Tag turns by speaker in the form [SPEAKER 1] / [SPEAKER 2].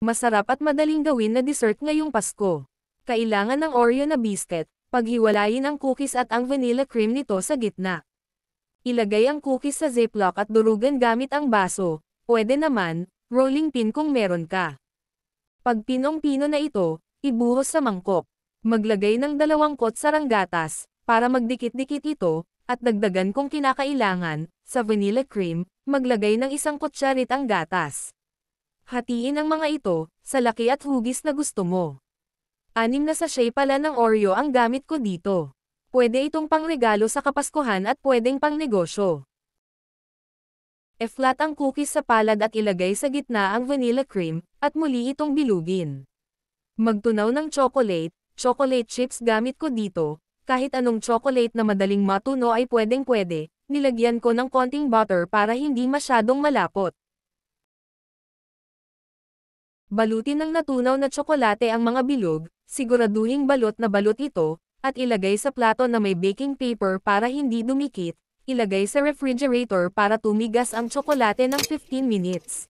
[SPEAKER 1] Masarap at madaling gawin na dessert ngayong Pasko. Kailangan ng Oreo na biscuit, paghiwalayin ang cookies at ang vanilla cream nito sa gitna. Ilagay ang cookies sa ziplock at durugan gamit ang baso, pwede naman, rolling pin kung meron ka. Pag pinong-pino na ito, ibuhos sa mangkok. Maglagay ng 2 kutsarang gatas, para magdikit-dikit ito, at dagdagan kung kinakailangan, sa vanilla cream, maglagay ng 1 kutsaritang gatas. Hatiin ang mga ito, sa laki at hugis na gusto mo. 6 na sachet pala ng Oreo ang gamit ko dito. Pwede itong pangregalo sa Kapaskuhan at pwedeng pangnegosyo. E-flat ang cookies sa palad at ilagay sa gitna ang vanilla cream, at muli itong bilugin. Magtunaw ng chocolate chips gamit ko dito, kahit anong chocolate na madaling matuno ay pwedeng-pwede, nilagyan ko ng konting butter para hindi masyadong malapot. Balutin ng natunaw na tsokolate ang mga bilog, siguraduhing balot na balot ito, at ilagay sa plato na may baking paper para hindi dumikit, ilagay sa refrigerator para tumigas ang tsokolate ng 15 minutes.